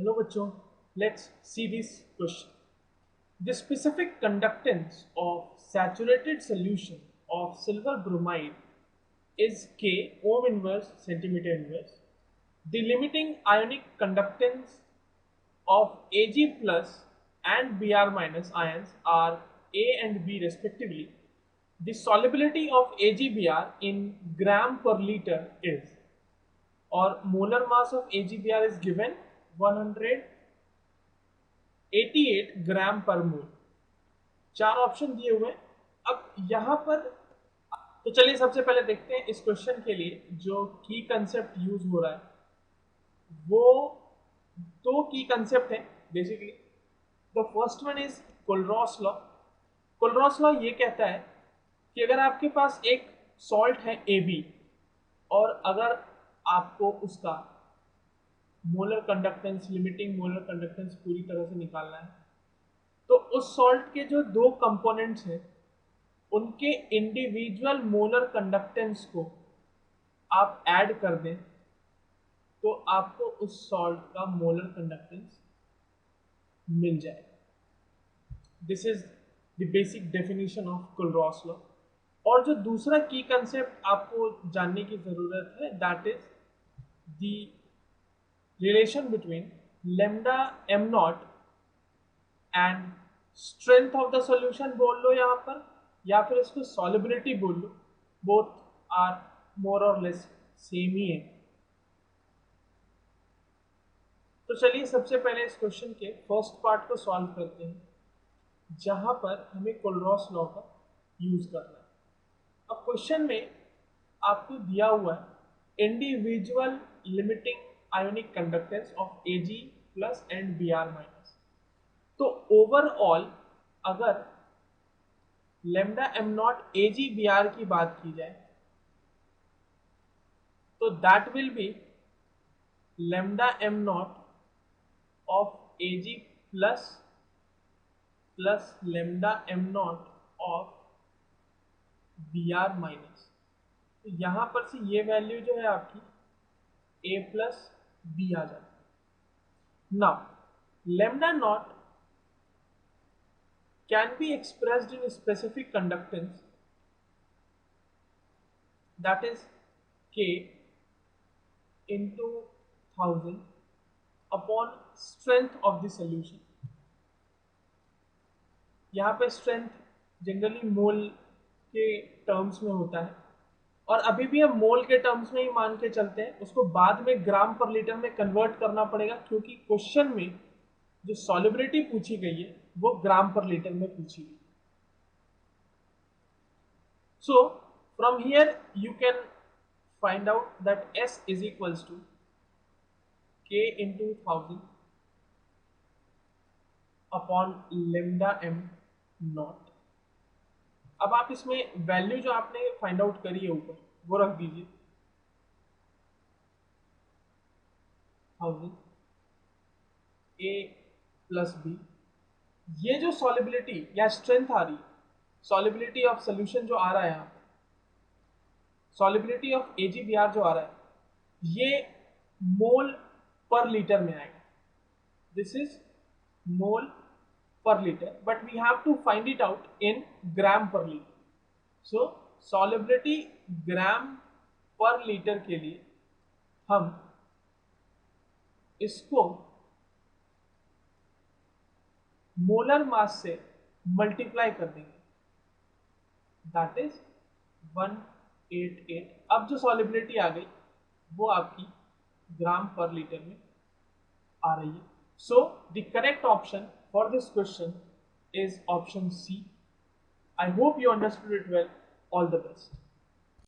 Hello बच्चों, let's see this question. The specific conductance of saturated solution of silver bromide is K ohm inverse centimeter inverse. The limiting ionic conductance of Ag plus and Br minus ions are A and B respectively. The solubility of AgBr in gram per liter is, or molar mass of AgBr is given 188 ग्राम पर मोल। चार option दिए हुए हैं। अब यहाँ पर तो चलिए सबसे पहले देखते हैं इस क्वेश्चन के लिए जो की कंसेप्ट यूज हो रहा है वो दो की कंसेप्ट है basically. The first one is कोलरॉस law. कोलरॉस law ये कहता है कि अगर आपके पास एक सॉल्ट है AB और अगर आपको उसका molar conductance, limiting molar conductance पूरी तरह से निकालना है तो उस सॉल्ट के जो दो कंपोनेंट्स हैं उनके इंडिविजुअल मोलर कंडक्टेंस को आप ऐड कर दें तो आपको उस सॉल्ट का मोलर कंडक्टेंस मिल जाएगा। This is the basic definition of कोलरॉस law. और जो दूसरा की कंसेप्ट आपको जानने की जरूरत है that is the relation between lambda am not and strength of the solution बोल लो यहाँ पर, या फिर इसको सॉलिबिलिटी बोल लो। बोथ आर मोर और लेस सेम ही है। तो चलिए सबसे पहले इस क्वेश्चन के फर्स्ट पार्ट को सॉल्व करते हैं जहां पर हमें कोलरॉस लॉ का यूज करना है। अब क्वेश्चन में आपको दिया हुआ है individual limiting ionic conductance of Ag plus and Br minus. तो ओवरऑल अगर लेमडा एम नॉट AgBr की बात की जाए तो that will be lambda am not of Ag plus plus lambda am not of Br minus. तो यहां पर से ये वैल्यू जो है आपकी A प्लस B आ जाती है। Now lambda naught can be expressed in specific conductance that is K into 1000 upon strength of the solution। यहाँ पे स्ट्रेंथ जनरली मोल के टर्म्स में होता है और अभी भी हम मोल के टर्म्स में ही मान के चलते हैं, उसको बाद में ग्राम पर लीटर में कन्वर्ट करना पड़ेगा क्योंकि क्वेश्चन में जो सॉलिबिलिटी पूछी गई है वो ग्राम पर लीटर में पूछी गई। So from here you can find out that S is equals to K into 1000 upon lambda m naught। अब आप इसमें वैल्यू जो आपने फाइंड आउट करी है ऊपर वो रख दीजिए 1000 A प्लस B। ये जो सॉलिबिलिटी या स्ट्रेंथ आ रही है, सॉलिबिलिटी ऑफ सोल्यूशन जो आ रहा है यहाँ पे, सॉलिबिलिटी ऑफ AgBr जो आ रहा है ये मोल पर लीटर में आएगा। This is mole per litre but we have to find it out in gram per litre. So solubility gram per litre के लिए हम इसको मोलर मास से मल्टीप्लाई कर देंगे दैट इज 188। अब जो सॉलिबिलिटी आ गई वो आपकी ग्राम पर लीटर में आ रही है। So the correct option for this question is option C. I hope you understood it well. All the best.